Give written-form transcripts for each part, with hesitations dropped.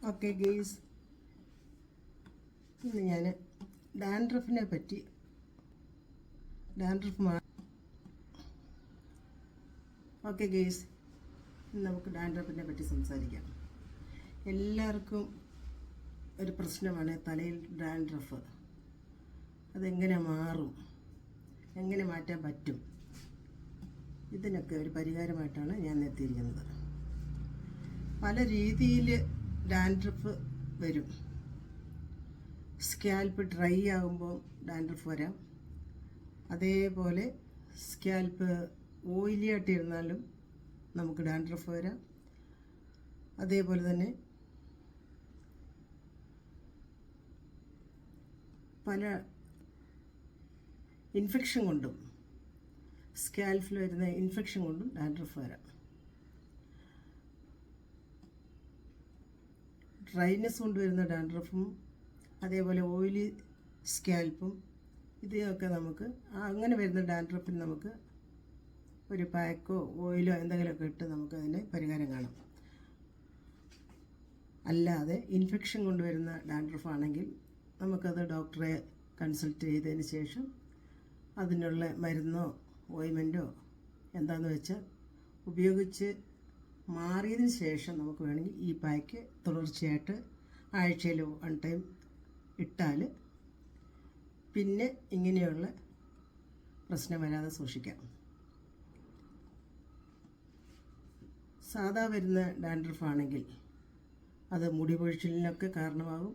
Okay guys, ഇന്ന് ഞാൻ ഡാൻഡ്രഫിനെ പറ്റി ഓക്കെ ഗെയ്സ്, ഇന്ന് നമുക്ക് ഡാൻഡ്രഫിനെ പറ്റി സംസാരിക്കാം. എല്ലാവർക്കും ഒരു പ്രശ്നമാണ് തലയിൽ ഡാൻഡ്രഫ്. അതെങ്ങനെ മാറും, എങ്ങനെ മാറ്റാൻ പറ്റും, ഇതിനൊക്കെ ഒരു പരിഹാരമായിട്ടാണ് ഞാൻ എത്തിയിരിക്കുന്നത്. പല രീതിയിൽ ഡാൻഡ്രഫ് വരും. സ്കാൽപ്പ് ഡ്രൈ ആകുമ്പോൾ ഡാൻഡ്രഫ് വരാം. അതേപോലെ സ്കാൽപ്പ് ഓയിലി ആയിട്ടിരുന്നാലും നമുക്ക് ഡാൻഡ്രഫ് വരാം. അതേപോലെ തന്നെ പല ഇൻഫെക്ഷൻ കൊണ്ടും സ്കാൽപ്പിൽ വരുന്ന ഇൻഫെക്ഷൻ കൊണ്ടും ഡാൻഡ്രഫ് വരാം. ഡ്രൈനെസ് കൊണ്ടുവരുന്ന ഡാൻഡ്രഫും അതേപോലെ ഓയിലി സ്കാൽപ്പും ഇതൊക്കെ നമുക്ക് അങ്ങനെ വരുന്ന ഡാൻഡ്രഫിന് നമുക്ക് ഒരു പാക്കോ ഓയിലോ എന്തെങ്കിലുമൊക്കെ ഇട്ട് നമുക്കതിന് പരിഹാരം കാണാം. അല്ലാതെ ഇൻഫെക്ഷൻ കൊണ്ടുവരുന്ന ഡാൻഡ്രഫ് ആണെങ്കിൽ നമുക്കത് ഡോക്ടറെ കൺസൾട്ട് ചെയ്തതിന് ശേഷം അതിനുള്ള മരുന്നോ ഓയിൻമെൻറ്റോ എന്താണെന്ന് വെച്ചാൽ ഉപയോഗിച്ച് മാറിയതിന് ശേഷം നമുക്ക് വേണമെങ്കിൽ ഈ പാക്ക് തുടർച്ചയായിട്ട് ആഴ്ചയിൽ 1 ടൈം ഇട്ടാൽ പിന്നെ ഇങ്ങനെയുള്ള പ്രശ്നം വരാതെ സൂക്ഷിക്കാം. സാധാ വരുന്ന ഡാൻഡ്രഫ് ആണെങ്കിൽ അത് മുടി പൊഴിച്ചിലിനൊക്കെ കാരണമാകും.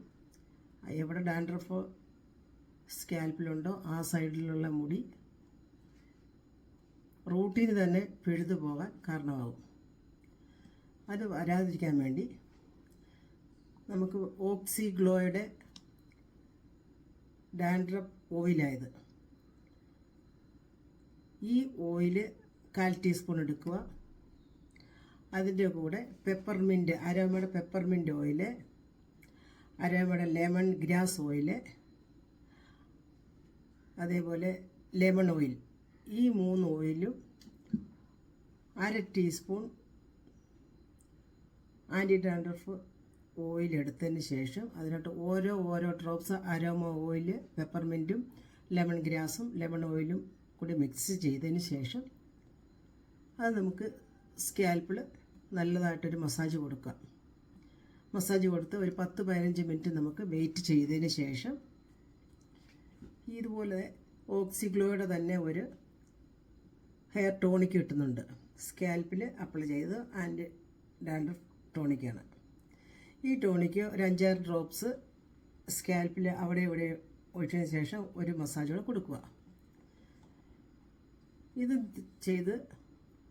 എവിടെ ഡാൻഡ്രഫോ സ്കാൽപ്പിലുണ്ടോ ആ സൈഡിലുള്ള മുടി റൂട്ടിന് തന്നെ പിഴുതു പോകാൻ കാരണമാകും. അത് വരാതിരിക്കാൻ വേണ്ടി നമുക്ക് ഓക്സിഗ്ലോയുടെ ഡാൻഡ്രഫ് ഓയിലായത്, ഈ ഓയിൽ 1/4 ടീസ്പൂൺ എടുക്കുക. അതിൻ്റെ കൂടെ പെപ്പർമിൻറ്റ്, അരോമയുടെ പെപ്പർമിൻറ്റ് ഓയിൽ, അരോമയുടെ ലെമൺ ഗ്രാസ് ഓയിൽ, അതേപോലെ ലെമൺ ഓയിൽ, ഈ 3 ഓയിലും 1/2 ടീസ്പൂൺ ആൻറ്റി ഡാൻഡ്രഫ് ഓയിൽ എടുത്തതിന് ശേഷം അതിനകത്ത് ഓരോ ഡ്രോപ്സ് അരോമ ഓയിൽ, പെപ്പർമിൻറ്റും ലെമൺ ഗ്രാസും ലെമൺ ഓയിലും കൂടി മിക്സ് ചെയ്തതിന് ശേഷം അത് നമുക്ക് സ്കാൽപ്പിൽ നല്ലതായിട്ടൊരു മസാജ് കൊടുക്കാം. മസാജ് കൊടുത്ത് ഒരു 10-15 മിനിറ്റ് നമുക്ക് വെയിറ്റ് ചെയ്തതിന് ശേഷം ഇതുപോലെ ഓക്സിഗ്ലോയുടെ തന്നെ ഒരു ഹെയർ ടോണിക് കിട്ടുന്നുണ്ട്. സ്കാൽപ്പിൽ അപ്ലൈ ചെയ്ത് ആൻറ്റി ഡാൻഡ്രഫ് ടോണിക്കാണ്. ഈ ടോണിക്ക് ഒരു 5-6 ഡ്രോപ്സ് സ്കാൽപ്പിൽ അവിടെ ഇവിടെ ഒഴിച്ചതിന് ശേഷം ഒരു മസാജ് കൂടെ കൊടുക്കുക. ഇത് ചെയ്ത്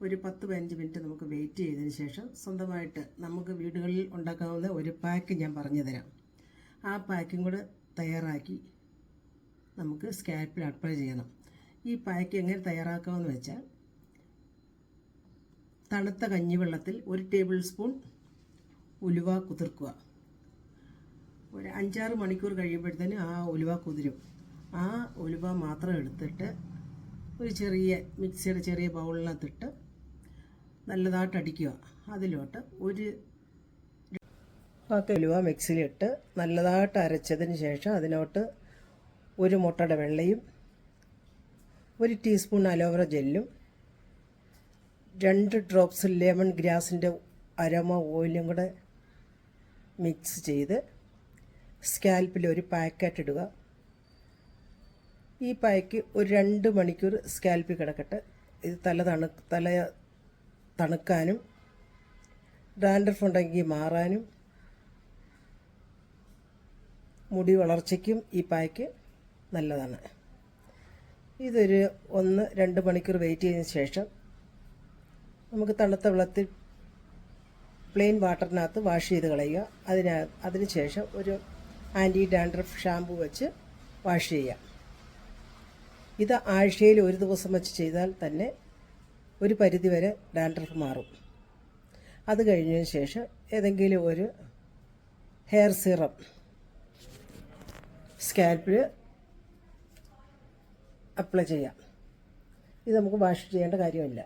ഒരു 10-15 മിനിറ്റ് നമുക്ക് വെയിറ്റ് ചെയ്തതിന് ശേഷം സ്വന്തമായിട്ട് നമുക്ക് വീടുകളിൽ ഉണ്ടാക്കാവുന്ന ഒരു പാക്ക് ഞാൻ പറഞ്ഞു തരാം. ആ പാക്കും കൂടെ തയ്യാറാക്കി നമുക്ക് സ്കാൽപ്പിൽ അപ്ലൈ ചെയ്യണം. ഈ പാക്ക് എങ്ങനെ തയ്യാറാക്കാമെന്ന് വെച്ചാൽ, തണുത്ത കഞ്ഞിവെള്ളത്തിൽ 1 ടേബിൾ സ്പൂൺ ഉലുവ കുതിർക്കുക. ഒരു 5-6 മണിക്കൂർ കഴിയുമ്പോഴത്തേന് ആ ഉലുവ കുതിരും. ആ ഉലുവ മാത്രം എടുത്തിട്ട് ഒരു ചെറിയ മിക്സിയുടെ ചെറിയ ബൗളിനകത്തിട്ട് നല്ലതായിട്ട് അടിക്കുക. അതിലോട്ട് ഒരു ഉലുവ മിക്സിയിലിട്ട് നല്ലതായിട്ട് അരച്ചതിന് ശേഷം അതിലോട്ട് 1 മുട്ടയുടെ വെള്ളയും 1 ടീസ്പൂൺ അലോവേറ ജെല്ലും 2 ഡ്രോപ്സ് ലെമൺ ഗ്രാസിൻ്റെ അരോമ ഓയിലും കൂടെ മിക്സ് ചെയ്ത് സ്കാൽപ്പിൽ ഒരു പാക്കായിട്ട് ഇടുക. ഈ പാക്ക് ഒരു 2 മണിക്കൂർ സ്കാൽപ്പിൽ കിടക്കട്ടെ. ഇത് തല തണുക്കാനും ഡാൻഡ്രഫ് ഉണ്ടെങ്കിൽ മാറാനും മുടി വളർച്ചയ്ക്കും ഈ പാക്ക് നല്ലതാണ്. ഇതൊരു 1-2 മണിക്കൂർ വെയിറ്റ് ചെയ്തതിന് ശേഷം നമുക്ക് തണുത്ത വെള്ളത്തിൽ പ്ലെയിൻ വാട്ടറിനകത്ത് വാഷ് ചെയ്ത് കളയുക. അതിന് ശേഷം ഒരു ആൻറ്റി ഡാൻഡ്രഫ് ഷാമ്പു വെച്ച് വാഷ് ചെയ്യുക. ഇത് ആഴ്ചയിൽ 1 ദിവസം വെച്ച് ചെയ്താൽ തന്നെ ഒരു പരിധിവരെ ഡാൻഡ്രഫ് മാറും. അത് കഴിഞ്ഞതിന് ശേഷം ഏതെങ്കിലും ഒരു ഹെയർ സിറം സ്കാൽപ്പിൽ അപ്ലൈ ചെയ്യാം. ഇത് നമുക്ക് വാഷ് ചെയ്യേണ്ട കാര്യമില്ല.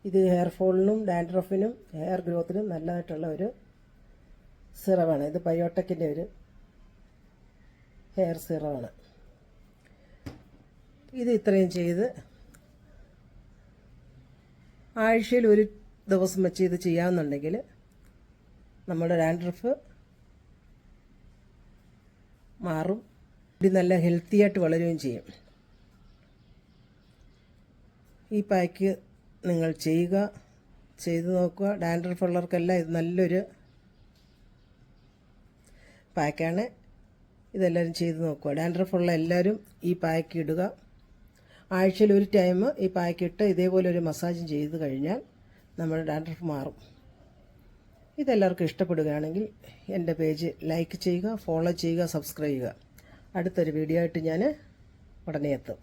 ഇത് ഹെയർ ഫോളിനും ഡാൻഡ്രഫിനും ഹെയർ ഗ്രോത്തിനും നല്ലതായിട്ടുള്ള ഒരു സിറമാണ്. ഇത് ബയോടെക്കിൻ്റെ ഒരു ഹെയർ സിറമാണ്. ഇത് ഇത്രയും ചെയ്ത് ആഴ്ചയിൽ ഒരു ദിവസം വെച്ച് ഇത് ചെയ്യാമെന്നുണ്ടെങ്കിൽ നമ്മുടെ ഡാൻഡ്രഫ് മാറും. ഇത് നല്ല ഹെൽത്തി ആയിട്ട് വളരുകയും ചെയ്യും. ഈ പാക്ക് നിങ്ങൾ ചെയ്ത് നോക്കുക. ഡാൻഡ്രഫ് ഉള്ളവർക്കെല്ലാം ഇത് നല്ലൊരു പാക്കാണ്. ഇതെല്ലാവരും ചെയ്ത് നോക്കുക. ഡാൻഡ്രഫ് ഉള്ള എല്ലാവരും ഈ പാക്ക് ഇടുക. ആഴ്ചയിൽ ഒരു ടൈം ഈ പാക്ക് ഇട്ട് ഇതേപോലെ ഒരു മസാജും ചെയ്ത് കഴിഞ്ഞാൽ നമ്മുടെ ഡാൻഡ്രഫ് മാറും. ഇതെല്ലാവർക്കും ഇഷ്ടപ്പെടുകയാണെങ്കിൽ എൻ്റെ പേജ് ലൈക്ക് ചെയ്യുക, ഫോളോ ചെയ്യുക, സബ്സ്ക്രൈബ് ചെയ്യുക. അടുത്തൊരു വീഡിയോ ആയിട്ട് ഞാൻ ഉടനെ എത്തും.